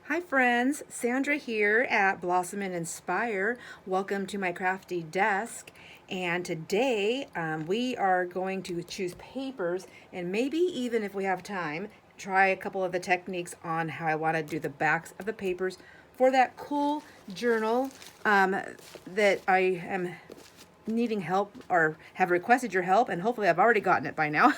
Hi friends, Sandra here at Blossom and Inspire. Welcome to my crafty desk. And today we are going to choose papers and maybe even if we have time, try a couple of the techniques on how I want to do the backs of the papers for that cool journal that I am needing help or have requested your help, and hopefully I've already gotten it by now.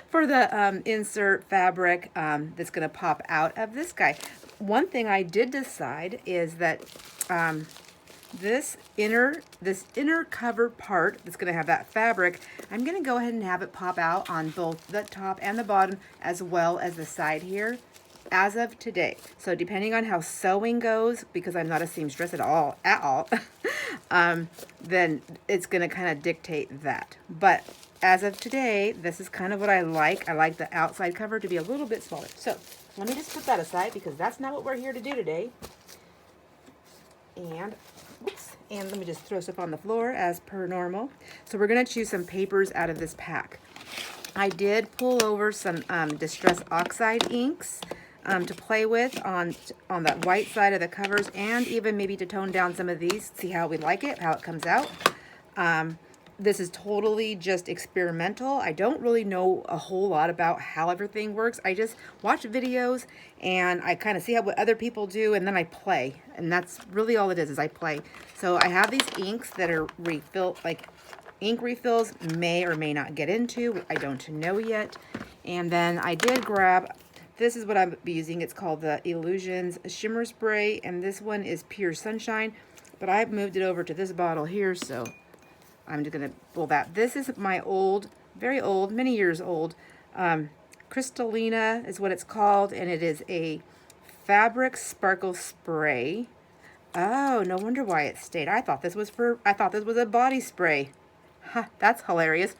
For the insert fabric that's going to pop out of this guy. One thing I did decide is that this inner cover part that's going to have that fabric, I'm going to go ahead and have it pop out on both the top and the bottom as well as the side here as of today. So depending on how sewing goes, because I'm not a seamstress at all, then it's going to kind of dictate that. But as of today, this is kind of what I like. I like the outside cover to be a little bit smaller. So let me just put that aside because that's not what we're here to do today. And let me just throw stuff on the floor as per normal. So we're going to choose some papers out of this pack. I did pull over some Distress Oxide inks to play with on the white side of the covers, and even maybe to tone down some of these, see how we like it, how it comes out. This is totally just experimental. I don't really know a whole lot about how everything works. I just watch videos and I kind of see what other people do, and then I play. And that's really all it is I play. So I have these inks that are refilled, like ink refills may or may not get into. I don't know yet. And then I did grab, this is what I'm using. It's called the Illusions Shimmer Spray, and this one is Pure Sunshine. But I've moved it over to this bottle here, so I'm just going to pull that. This is my old, very old, many years old, Crystallina is what it's called, and it is a fabric sparkle spray. Oh, no wonder why it stayed. I thought this was a body spray. Huh, that's hilarious.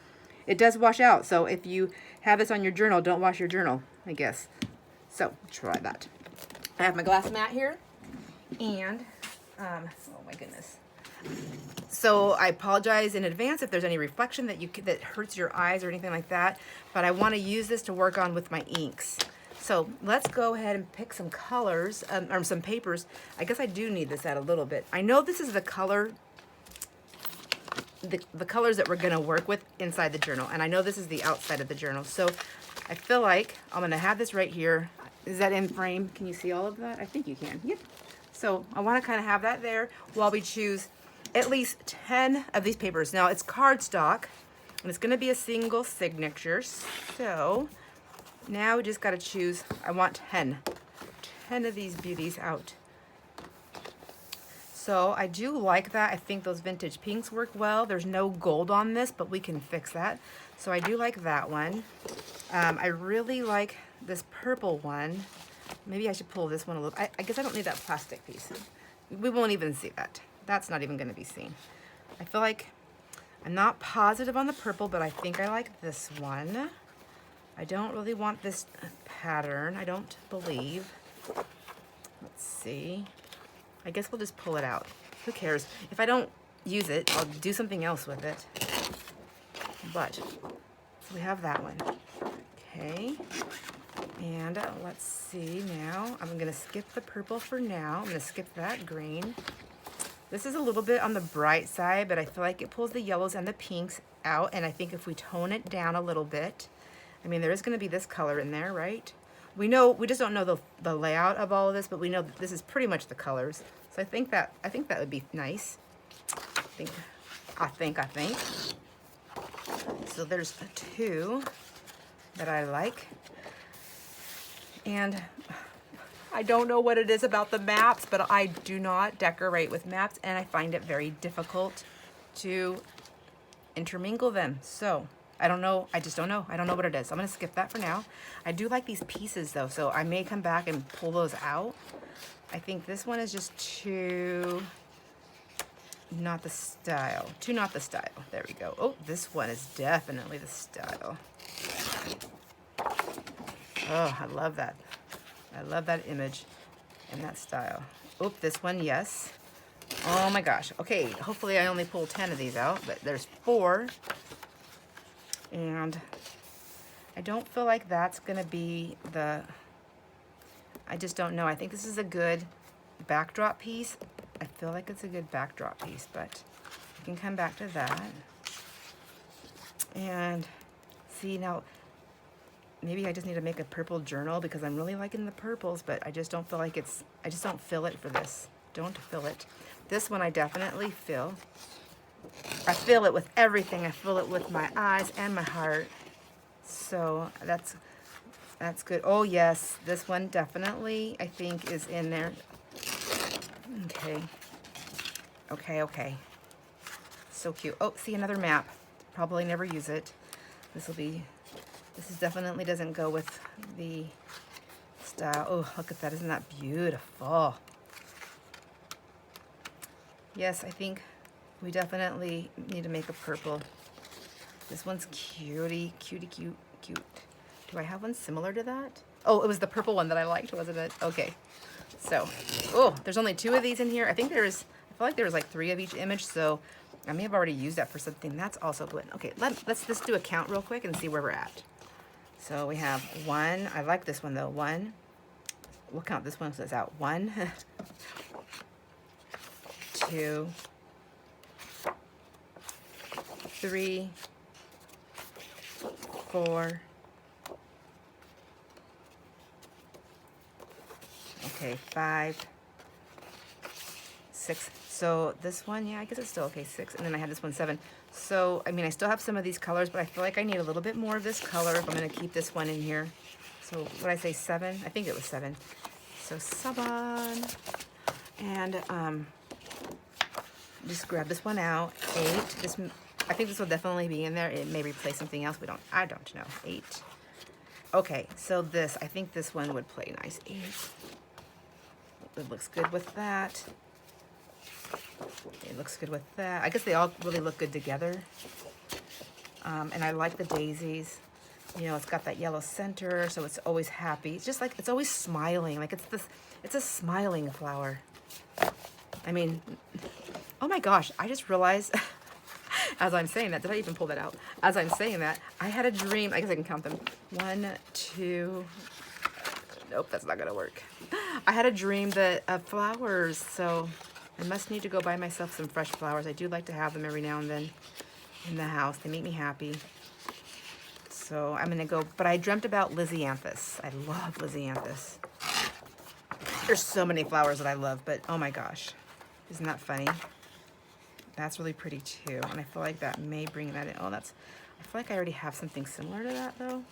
It does wash out, so if you have this on your journal, don't wash your journal, I guess. So, try that. I have my glass mat here, and, oh my goodness. So I apologize in advance if there's any reflection that hurts your eyes or anything like that, but I want to use this to work on with my inks. So let's go ahead and pick some colors, or some papers. I guess I do need this out a little bit. I know this is the color, the colors that we're going to work with inside the journal, and I know this is the outside of the journal. So I feel like I'm going to have this right here. Is that in frame? Can you see all of that? I think you can. Yep. So I want to kind of have that there while we choose at least 10 of these papers. Now it's cardstock, and it's going to be a single signature. So now we just got to choose. I want 10 of these beauties out. So I do like that. I think those vintage pinks work well. There's no gold on this, but we can fix that. So I do like that one. I really like this purple one. Maybe I should pull this one a little. I guess I don't need that plastic piece. We won't even see that. That's not even going to be seen. I feel like I'm not positive on the purple, but I think I like this one. I don't really want this pattern, I don't believe. Let's see. I guess we'll just pull it out. Who cares? If I don't use it, I'll do something else with it. But so we have that one. Okay. And let's see now. I'm going to skip the purple for now. I'm going to skip that green. This is a little bit on the bright side, but I feel like it pulls the yellows and the pinks out. And I think if we tone it down a little bit, I mean, there is going to be this color in there, right? We just don't know the layout of all of this, but we know that this is pretty much the colors. So I think that would be nice. I think. So there's 2 that I like. And I don't know what it is about the maps, but I do not decorate with maps, and I find it very difficult to intermingle them. So I don't know. I just don't know. I don't know what it is. I'm going to skip that for now. I do like these pieces, though, so I may come back and pull those out. I think this one is just too not the style. There we go. Oh, this one is definitely the style. Oh, I love that. I love that image and that style. Oh, this one, yes. Oh my gosh. Okay, hopefully I only pull 10 of these out, but there's 4. And I don't feel like that's gonna be the, I just don't know. I think this is a good backdrop piece. I feel like it's a good backdrop piece, but we can come back to that. And see, now, maybe I just need to make a purple journal because I'm really liking the purples, but I just don't feel like it's, I just don't feel it for this. Don't feel it. This one I definitely feel. I feel it with everything. I feel it with my eyes and my heart. So that's good. Oh yes, this one definitely I think is in there. Okay. So cute. Oh, see, another map. Probably never use it. This is definitely doesn't go with the style. Oh, look at that. Isn't that beautiful? Yes, I think we definitely need to make a purple. This one's cutie, cute. Do I have one similar to that? Oh, it was the purple one that I liked, wasn't it? Okay. So, oh, there's only 2 of these in here. I feel like there was like 3 of each image, so I may have already used that for something. That's also good. Okay, let's just do a count real quick and see where we're at. So we have 1. I like this one though. 1. We'll count this one so it's out. 1, 2, 3, 4. Okay, 5, 6. So this one, yeah, I guess it's still okay, 6. And then I had this one, 7. So, I mean, I still have some of these colors, but I feel like I need a little bit more of this color if I'm going to keep this one in here. So, what did I say, 7? I think it was 7. So, 7. And, just grab this one out. 8. I think this will definitely be in there. It may replace something else. I don't know. 8. Okay, so this, I think this one would play nice. 8. It looks good with that. It looks good with that. I guess they all really look good together. And I like the daisies. You know, it's got that yellow center, so it's always happy. It's just like, it's always smiling. Like it's a smiling flower. I mean, oh my gosh, I just realized as I'm saying that, did I even pull that out? As I'm saying that, I had a dream. I guess I can count them. 1, 2, nope, that's not gonna work. I had a dream that of flowers, so I must need to go buy myself some fresh flowers. I do like to have them every now and then in the house. They make me happy. So I'm gonna go, but I dreamt about Lisianthus. I love Lisianthus. There's so many flowers that I love, but oh my gosh, isn't that funny? That's really pretty too, and I feel like that may bring that in. Oh, I feel like I already have something similar to that though.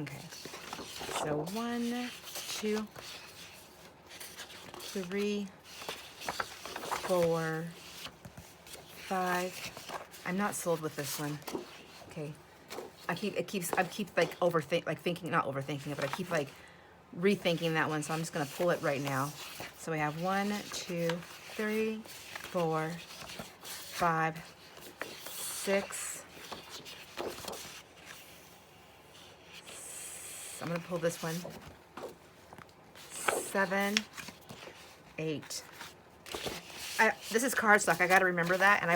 Okay, so 1, 2, 3, 4, 5. I'm not sold with this one. Okay, I keep like not overthinking it, but I keep like rethinking that one. So I'm just gonna pull it right now. So we have 1, 2, 3, 4, 5, 6. I'm gonna pull this one. 7, 8. This is cardstock. I got to remember that, and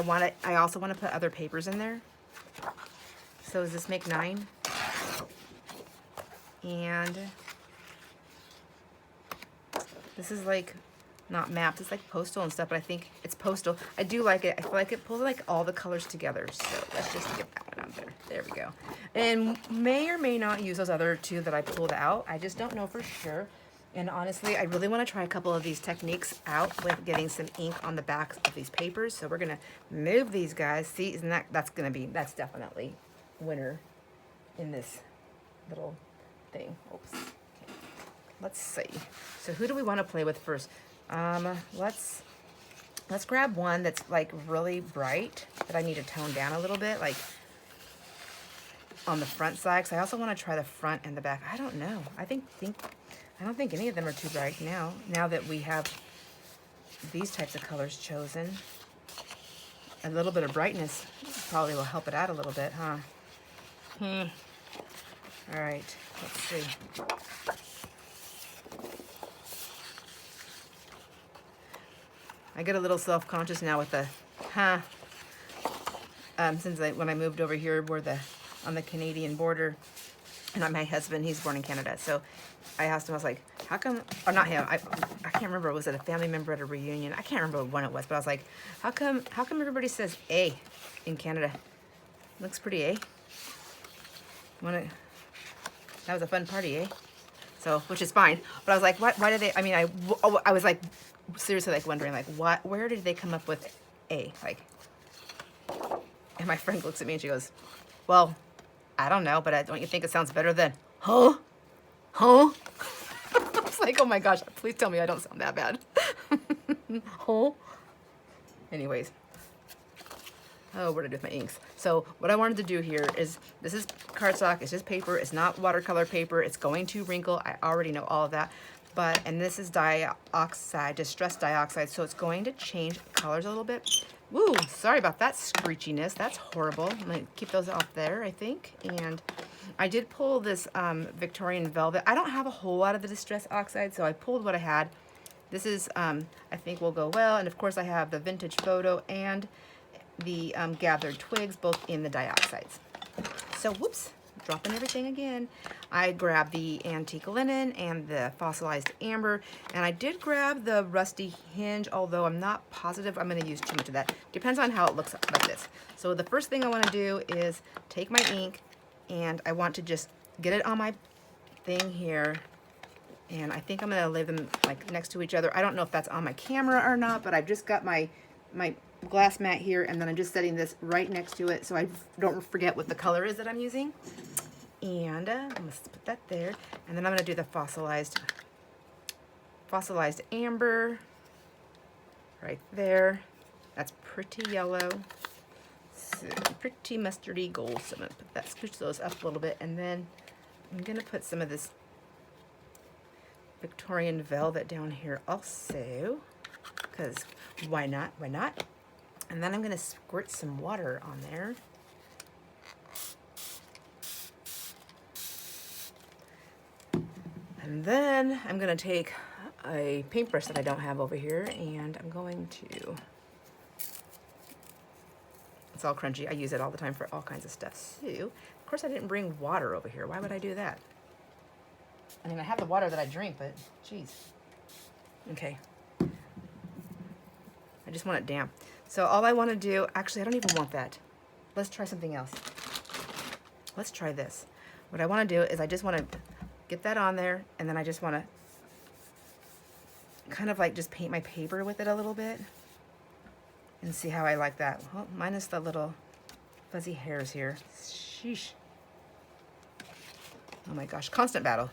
I also want to put other papers in there. So does this make 9? And this is like not mapped. It's like postal and stuff, but I think it's postal. I do like it. I feel like it pulls like all the colors together. So let's just get that one on there. There we go. And may or may not use those other 2 that I pulled out. I just don't know for sure. And honestly, I really want to try a couple of these techniques out with getting some ink on the backs of these papers. So we're going to move these guys. See, isn't that's definitely winner in this little thing. Oops. Okay. Let's see. So who do we want to play with first? Let's grab one that's like really bright that I need to tone down a little bit, like on the front side. Cause I also want to try the front and the back. I don't know. I don't think any of them are too bright now that we have these types of colors chosen. A little bit of brightness probably will help it out a little bit, huh? All right, let's see. I get a little self-conscious now with the, since when I moved over here, we're on the Canadian border, and my husband, he's born in Canada, so I asked him, I was like, how come, or not him, I can't remember, was it a family member at a reunion? I can't remember when it was, but I was like, how come everybody says A in Canada? Looks pretty, eh? That was a fun party, eh? So, which is fine, but I was like, why did they, I mean, I was like, seriously, like wondering, like, where did they come up with A? Like, and my friend looks at me and she goes, well, I don't know, but don't you think it sounds better than, huh? Huh? I was like, oh my gosh, please tell me I don't sound that bad. Huh? Anyways. Oh, what did I do with my inks? So what I wanted to do here is, this is cardstock, it's just paper, it's not watercolor paper, it's going to wrinkle, I already know all of that. But, and this is dioxide, distress dioxide, so it's going to change colors a little bit. Woo, sorry about that screechiness, that's horrible. I'm gonna keep those off there, I think. And I did pull this Victorian velvet. I don't have a whole lot of the distress oxide, so I pulled what I had. This is, I think will go well. And of course I have the vintage photo and the gathered twigs, both in the dioxides. So, whoops, dropping everything again. I grabbed the antique linen and the fossilized amber, and I did grab the rusty hinge, although I'm not positive I'm going to use too much of that. Depends on how it looks like this. So the first thing I want to do is take my ink, and I want to just get it on my thing here, and I think I'm going to lay them like next to each other. I don't know if that's on my camera or not, but I've just got my glass mat here, and then I'm just setting this right next to it so I don't forget what the color is that I'm using. And I'm going to put that there, and then I'm going to do the fossilized amber right there. That's pretty yellow, so pretty mustardy gold. So I'm going to put that, scooch those up a little bit, and then I'm going to put some of this Victorian velvet down here also, because why not? Why not? And then I'm going to squirt some water on there. And then I'm going to take a paintbrush that I don't have over here, and I'm going to, it's all crunchy. I use it all the time for all kinds of stuff. So, of course I didn't bring water over here. Why would I do that? I mean, I have the water that I drink, but geez. Okay. I just want it damp. So all I want to do, actually I don't even want that. Let's try something else. Let's try this. What I want to do is I just want to get that on there, and then I just want to kind of like just paint my paper with it a little bit and see how I like that. Well, minus the little fuzzy hairs here. Sheesh. Oh my gosh, constant battle.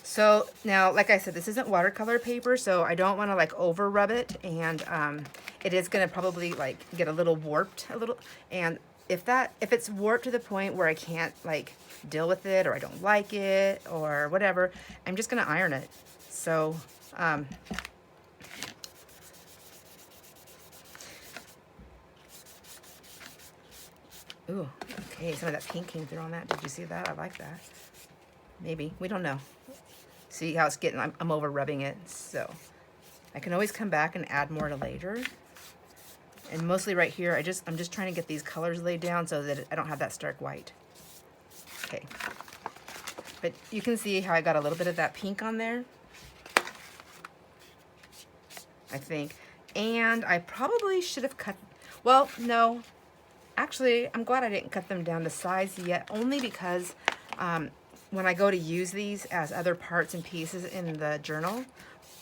So now, like I said, this isn't watercolor paper, so I don't want to like over rub it, and it is going to probably like get a little warped a little. And if it's warped to the point where I can't like deal with it, or I don't like it or whatever, I'm just going to iron it. So ooh, okay, some of that pink came through on that. Did you see that? I like that. Maybe, we don't know. See how it's getting, I'm over rubbing it, so I can always come back and add more to later. And mostly right here, I'm just trying to get these colors laid down so that I don't have that stark white. Okay, but you can see how I got a little bit of that pink on there, I think. And I probably should have cut, well, no, actually, I'm glad I didn't cut them down to size yet, only because when I go to use these as other parts and pieces in the journal,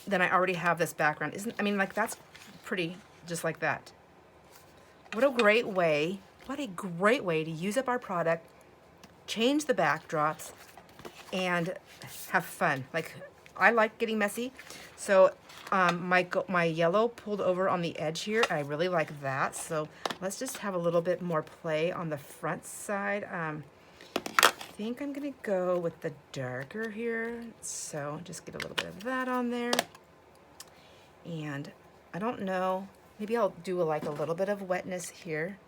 then I already have this background. I mean, like, that's pretty just like that. What a great way to use up our product, change the backdrops, and have fun. Like, I like getting messy. So my yellow pulled over on the edge here. I really like that. So let's just have a little bit more play on the front side. I think I'm gonna go with the darker here, so just get a little bit of that on there. And I don't know, maybe I'll do like a little bit of wetness here.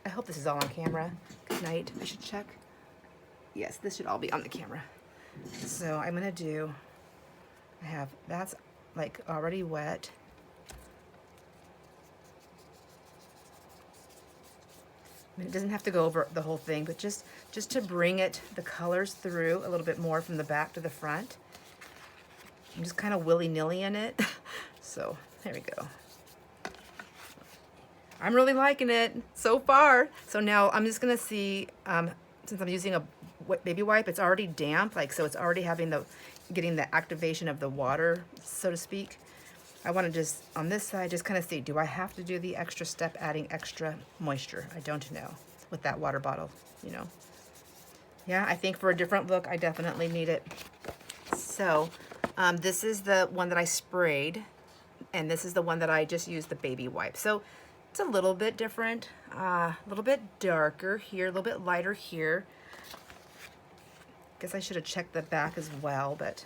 I hope this is all on camera. Good night. I should check. Yes, this should all be on the camera. So I'm gonna do, that's like already wet. I mean, it doesn't have to go over the whole thing, but just to bring it, the colors through a little bit more from the back to the front. I'm just kind of willy-nilly in it. So there we go. I'm really liking it so far. So now I'm just gonna see, since I'm using a baby wipe, it's already damp, like, so it's already having getting the activation of the water, so to speak. I want to just, on this side, just kind of see, do I have to do the extra step adding extra moisture? I don't know with that water bottle, you know. Yeah, I think for a different look, I definitely need it. So this is the one that I sprayed, and this is the one that I just used the baby wipe. So it's a little bit different, a little bit darker here, a little bit lighter here. Guess I should have checked the back as well, but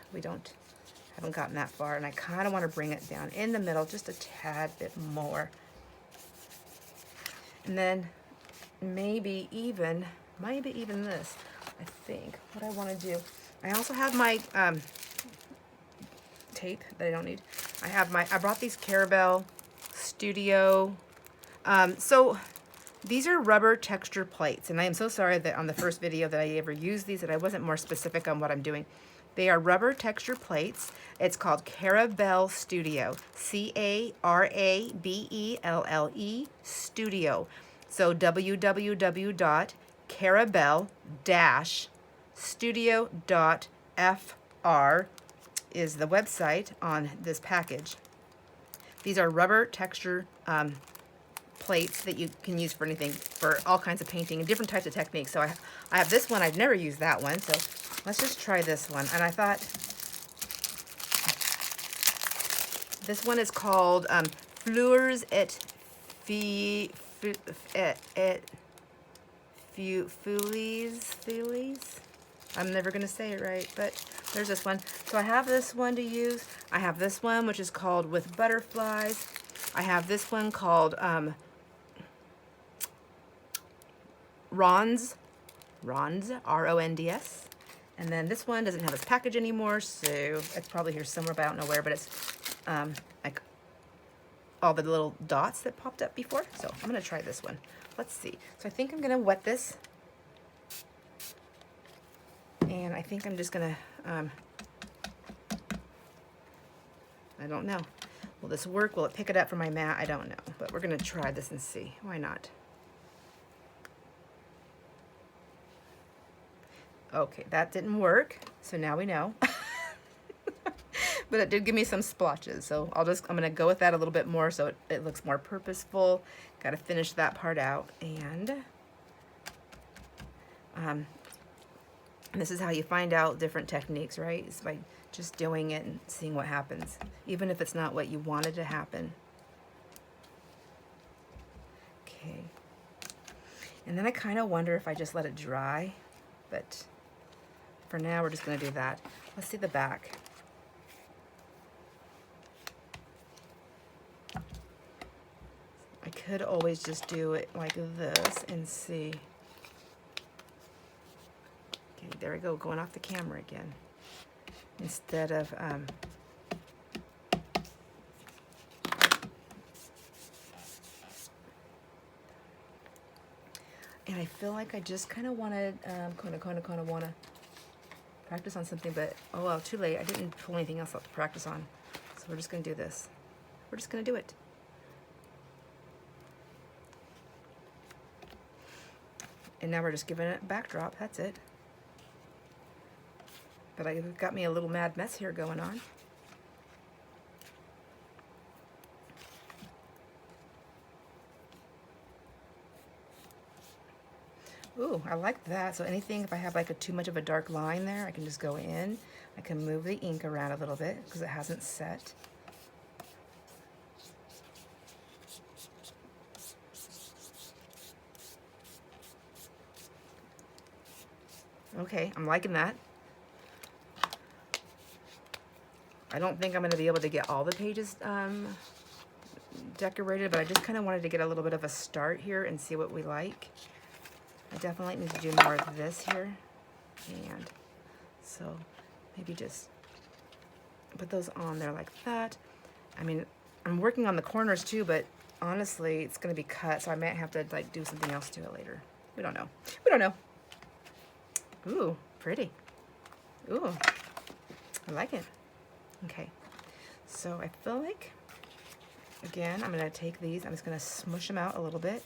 haven't gotten that far, and I kind of want to bring it down in the middle just a tad bit more. And then maybe even this, I think, what I want to do. I also have my tape that I don't need. I brought these Caravelle Studio. So these are rubber texture plates, and I am so sorry that on the first video that I ever used these that I wasn't more specific on what I'm doing. They are rubber texture plates. It's called Caravelle Studio, Carabelle Studio. So www.caravelle-studio.fr is the website on this package. These are rubber texture plates that you can use for anything, for all kinds of painting and different types of techniques. So I have this one. I've never used that one, so let's just try this one. And I thought this one is called Fleurs et Feuilles. I'm never going to say it right, but there's this one. So I have this one to use. I have this one, which is called With Butterflies. I have this one called Ronds, R-O-N-D-S. And then this one doesn't have this package anymore, so it's probably here somewhere, but I don't know where, but it's like all the little dots that popped up before. So I'm going to try this one. Let's see. So I think I'm going to wet this. And I think I'm just going to, I don't know. Will this work? Will it pick it up from my mat? I don't know. But we're going to try this and see. Why not? Okay, that didn't work. So now we know. But it did give me some splotches. So I'm going to go with that a little bit more so it looks more purposeful. Got to finish that part out. And this is how you find out different techniques, right? It's by just doing it and seeing what happens, even if it's not what you wanted to happen. Okay. And then I kind of wonder if I just let it dry, but for now we're just going to do that. Let's see the back. I could always just do it like this and see. Okay, there we go, going off the camera again. Instead of, and I feel like I just kind of wanted, kind of want to practice on something, but, oh well, too late. I didn't pull anything else out to practice on. So we're just going to do this. We're just going to do it. And now we're just giving it a backdrop. That's it. But it got me a little mad mess here going on. Ooh, I like that. So anything, if I have like too much of a dark line there, I can just go in. I can move the ink around a little bit because it hasn't set. Okay, I'm liking that. I don't think I'm going to be able to get all the pages decorated, but I just kind of wanted to get a little bit of a start here and see what we like. I definitely need to do more of this here. And so maybe just put those on there like that. I mean, I'm working on the corners too, but honestly, it's going to be cut, so I might have to like do something else to it later. We don't know. We don't know. Ooh, pretty. Ooh, I like it. Okay, so I feel like, again, I'm going to take these, I'm just going to smush them out a little bit.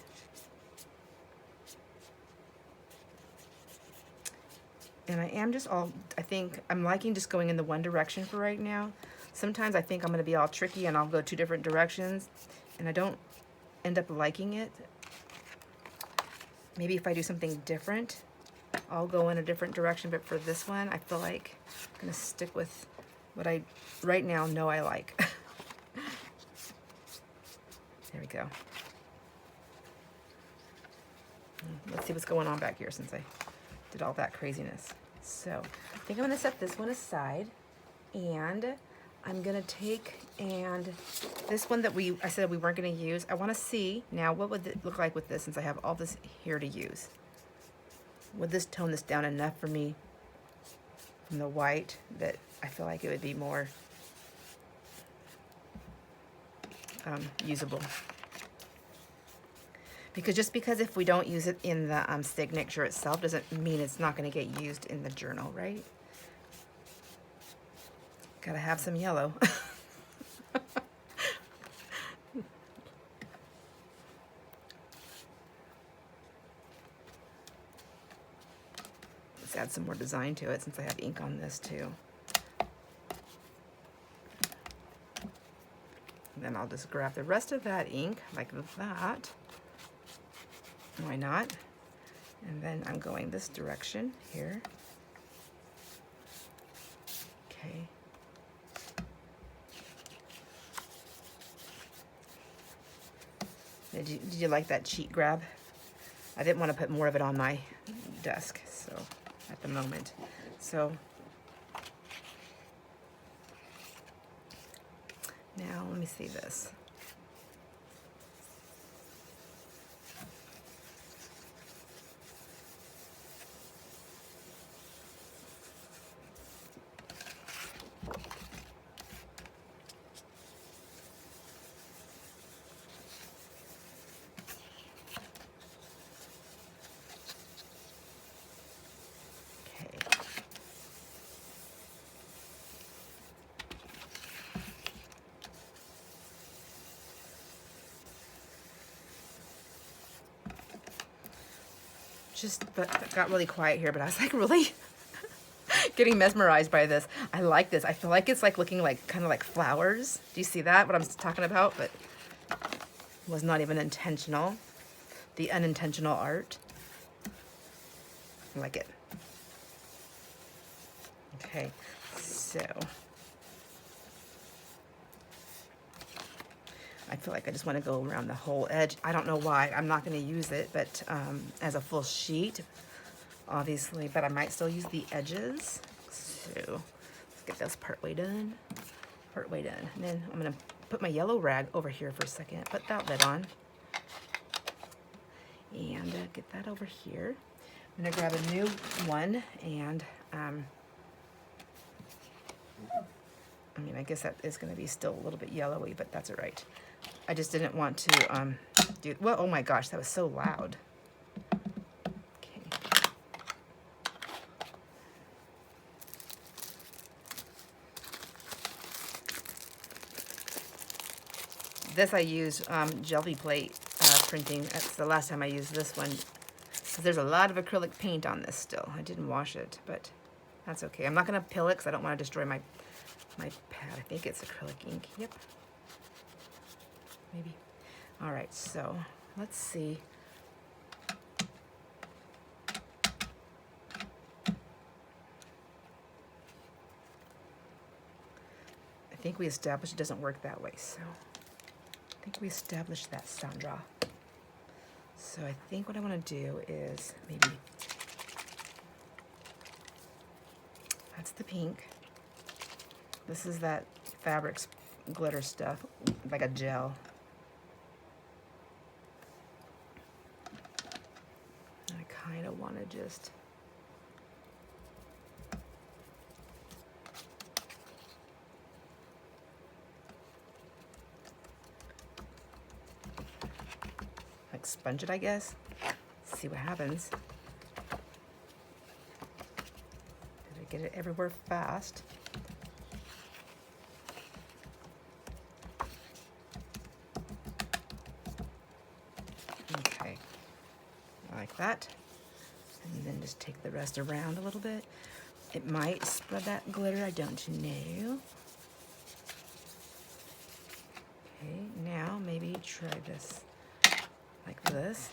And I am just I think I'm liking just going in the one direction for right now. Sometimes I think I'm going to be all tricky and I'll go 2 different directions and I don't end up liking it. Maybe if I do something different, I'll go in a different direction, but for this one, I feel like I'm going to stick with what I right now know I like. There we go. Let's see what's going on back here since I did all that craziness. So I think I'm going to set this one aside, and I'm going to take, and this one that I said we weren't going to use, I want to see now what would it look like with this since I have all this here to use. Would this tone this down enough for me from the white that I feel like it would be more usable? Because just because if we don't use it in the signature itself doesn't mean it's not going to get used in the journal, right? Gotta have some yellow. Let's add some more design to it since I have ink on this too. And then I'll just grab the rest of that ink like that. Why not? And then I'm going this direction here. Okay. Did you like that cheat grab? I didn't want to put more of it on my desk, so at the moment. So now let me see this. Just got really quiet here, but I was like really getting mesmerized by this. I like this. I feel like it's like looking like kind of like flowers. Do you see that? What I'm talking about? But was not even intentional. The unintentional art. I like it. Okay, so I feel like I just want to go around the whole edge. I don't know why. I'm not going to use it, but as a full sheet, obviously, but I might still use the edges. So let's get this part way done. Part way done. And then I'm going to put my yellow rag over here for a second. Put that lid on. And get that over here. I'm going to grab a new one and I mean, I guess that is going to be still a little bit yellowy, but that's all right. I just didn't want to do, well, oh my gosh, that was so loud. Okay. This I use jelly plate printing. That's the last time I used this one. Because there's a lot of acrylic paint on this still. I didn't wash it, but that's okay. I'm not going to pill it because I don't want to destroy my pad. I think it's acrylic ink. Yep. Maybe. All right, so let's see. I think we established it doesn't work that way, so I think we established that, Sandra. So I think what I want to do is maybe, that's the pink. This is that fabrics glitter stuff, like a gel. I kind of want to just sponge it, I guess. See what happens. Gotta get it everywhere fast. Okay, like that. And then just take the rest around a little bit. It might spread that glitter, I don't know. Okay, now maybe try this like this.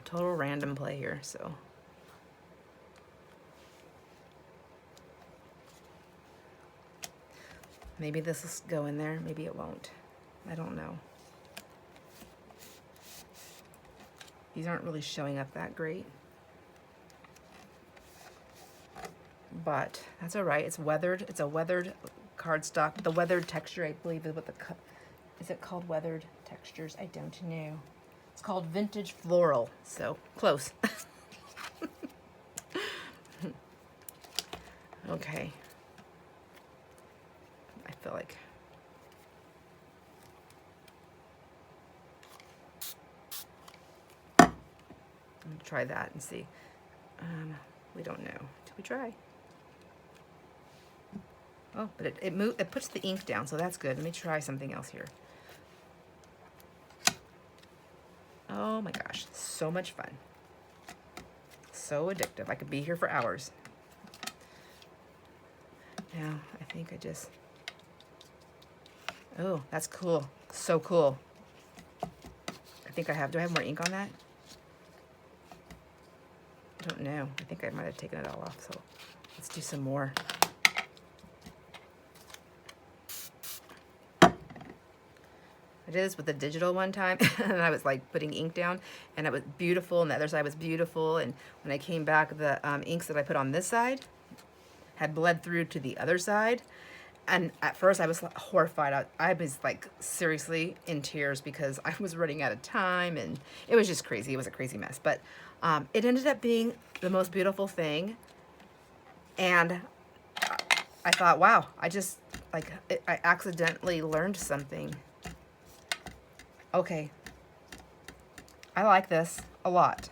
Total random play here, so. Maybe this will go in there, maybe it won't. I don't know. These aren't really showing up that great. But that's all right, it's weathered. It's a weathered cardstock. The weathered texture, I believe, is what is it called weathered textures? I don't know. It's called vintage floral, so close. Okay. I feel like I'm gonna try that and see. We don't know. Did we try? Oh, but it puts the ink down, so that's good. Let me try something else here. Oh my gosh, so much fun. So addictive. I could be here for hours. Now, I think I just... Oh, that's cool. So cool. I think I have... Do I have more ink on that? I don't know. I think I might have taken it all off, so let's do some more. I did this with the digital one time, and I was like putting ink down, and it was beautiful, and the other side was beautiful, and when I came back, the inks that I put on this side had bled through to the other side, and at first I was horrified. I was like seriously in tears because I was running out of time, and it was just crazy. It was a crazy mess, but it ended up being the most beautiful thing, and I thought, wow, I accidentally learned something. Okay, I like this a lot.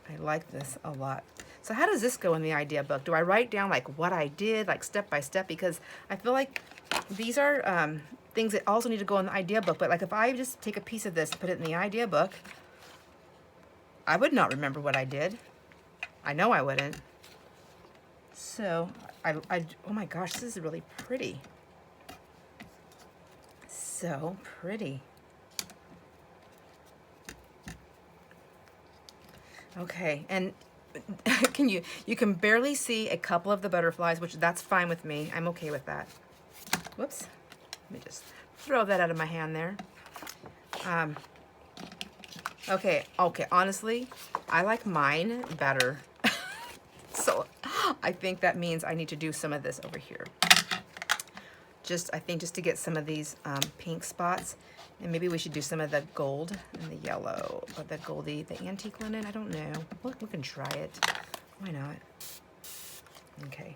I like this a lot. So how does this go in the idea book? Do I write down like what I did, like step by step? Because I feel like these are things that also need to go in the idea book. But like if I just take a piece of this and put it in the idea book, I would not remember what I did. I know I wouldn't. So oh my gosh, this is really pretty. So pretty. Okay, and you can barely see a couple of the butterflies, which that's fine with me. I'm okay with that. Whoops. Let me just throw that out of my hand there. Okay, honestly, I like mine better. So I think that means I need to do some of this over here. I think just to get some of these pink spots, and maybe we should do some of the gold and the yellow, or the antique linen. I don't know. We can try it. Why not? Okay.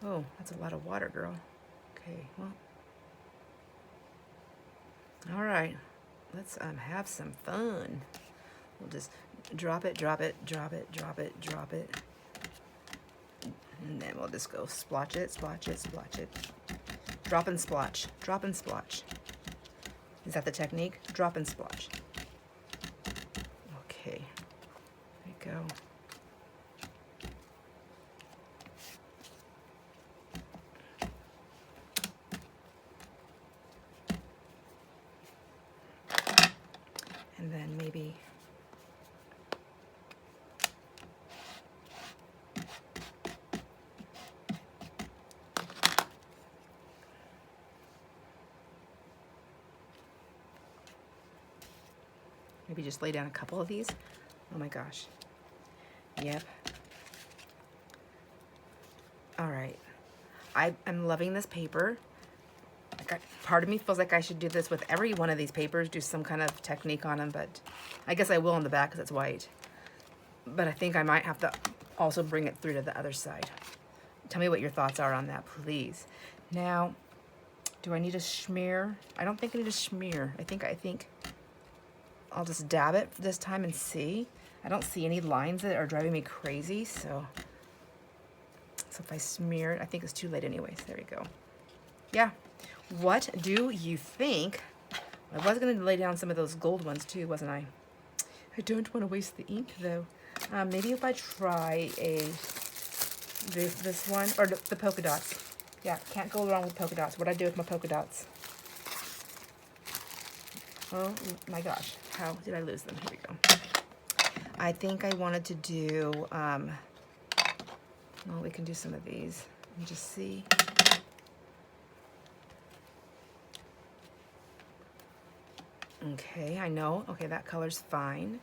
Oh, that's a lot of water, girl. Okay, well. All right. Let's have some fun. We'll just drop it, drop it, drop it, drop it, drop it. And then we'll just go splotch it, splotch it, splotch it. Drop and splotch, drop and splotch. Is that the technique? Drop and splotch. Okay, there you go. And then maybe just lay down a couple of these. Oh my gosh. Yep. All right. I'm loving this paper. Part of me feels like I should do this with every one of these papers, do some kind of technique on them, but I guess I will on the back because it's white. But I think I might have to also bring it through to the other side. Tell me what your thoughts are on that, please. Now, do I need a smear? I don't think I need a smear. I think I'll just dab it this time and see. I don't see any lines that are driving me crazy, so if I smear it, I think it's too late anyways. There we go. Yeah. What do you think? I was going to lay down some of those gold ones too, wasn't I? I don't want to waste the ink though. Maybe if I try this one, or the polka dots. Yeah, can't go wrong with polka dots. What do I do with my polka dots? Oh my gosh, how did I lose them? Here we go. I think I wanted to do, well, we can do some of these and just see. Okay, I know. Okay, that color's fine.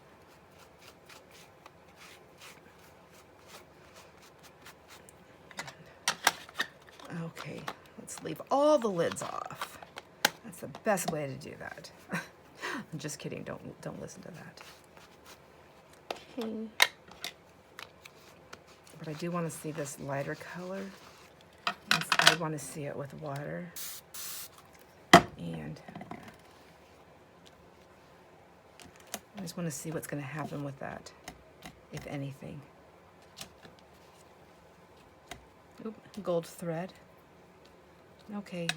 Okay, let's leave all the lids off. That's the best way to do that. I'm just kidding. Don't listen to that. Okay. But I do want to see this lighter color. I want to see it with water. And I just want to see what's going to happen with that, if anything. Oop, gold thread. Okay,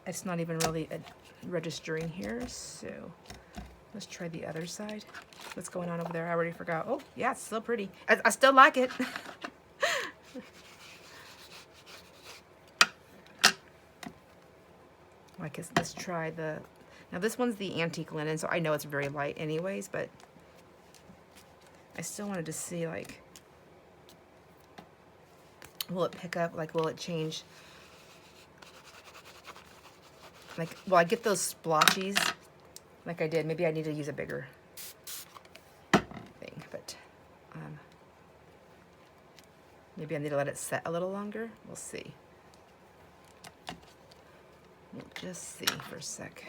it's not even really registering here, so let's try the other side. What's going on over there? I already forgot. Oh, yeah, it's still pretty. I still like it. I guess let's try the... Now this one's the antique linen, so I know it's very light anyways, but I still wanted to see, like, will it pick up? Like, will it change? Like, will I get those splotches like I did? Maybe I need to use a bigger thing, but maybe I need to let it set a little longer. We'll see. We'll just see for a sec.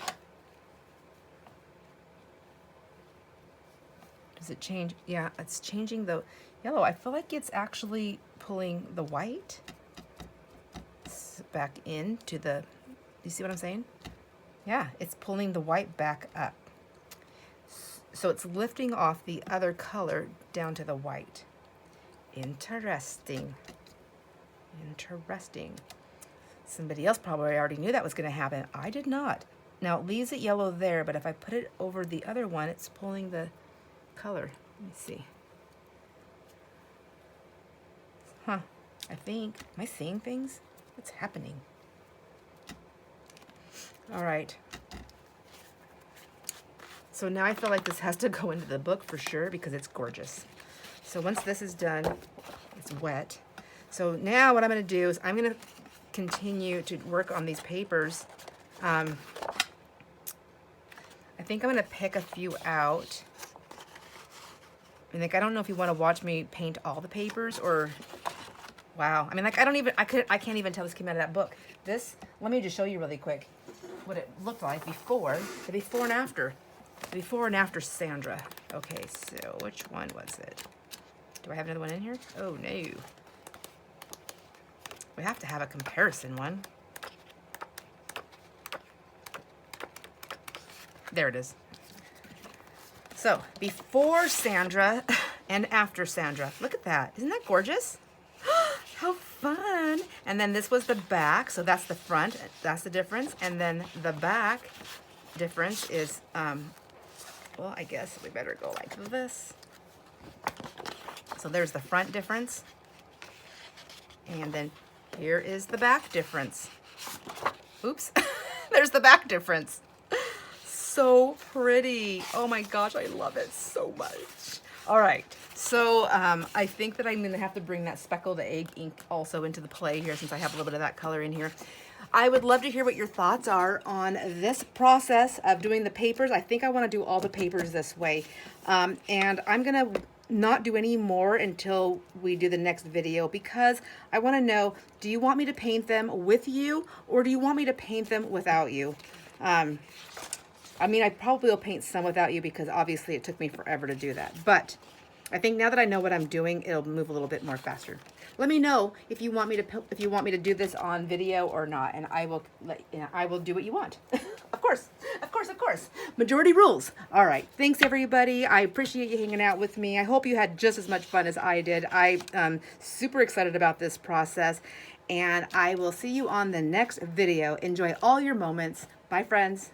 Does it change? Yeah, it's changing the yellow. I feel like it's actually pulling the white back into the, you see what I'm saying? Yeah, it's pulling the white back up. So it's lifting off the other color down to the white. Interesting. Interesting. Somebody else probably already knew that was going to happen. I did not. Now it leaves it yellow there, but if I put it over the other one, it's pulling the color. Let me see. Huh. I think. Am I seeing things? What's happening? All right. So now I feel like this has to go into the book for sure because it's gorgeous. So once this is done, it's wet. So now what I'm going to do is I'm going to continue to work on these papers. I think I'm going to pick a few out. I mean, like, I don't know if you want to watch me paint all the papers or, wow. I mean, like, I can't even tell this came out of that book. This, let me just show you really quick what it looked like before, the before and after. The before and after Sandra. Okay, so which one was it? Do I have another one in here? Oh, no. We have to have a comparison one. There it is. So, before Sandra and after Sandra. Look at that. Isn't that gorgeous? How fun. And then this was the back. So that's the front. That's the difference. And then the back difference is, well, I guess we better go like this. So there's the front difference. And then here is the back difference. Oops. There's the back difference. So pretty. Oh my gosh, I love it so much. All right, so I think that I'm gonna have to bring that speckled egg ink also into the play here since I have a little bit of that color in here. I would love to hear what your thoughts are on this process of doing the papers. I think I wanna do all the papers this way. And I'm gonna not do any more until we do the next video because I wanna know, do you want me to paint them with you or do you want me to paint them without you? I mean, I probably will paint some without you because obviously it took me forever to do that. But I think now that I know what I'm doing, it'll move a little bit more faster. Let me know if you want me to do this on video or not, and I will do what you want. Of course, of course, of course. Majority rules. All right. Thanks everybody. I appreciate you hanging out with me. I hope you had just as much fun as I did. I'm super excited about this process, and I will see you on the next video. Enjoy all your moments. Bye, friends.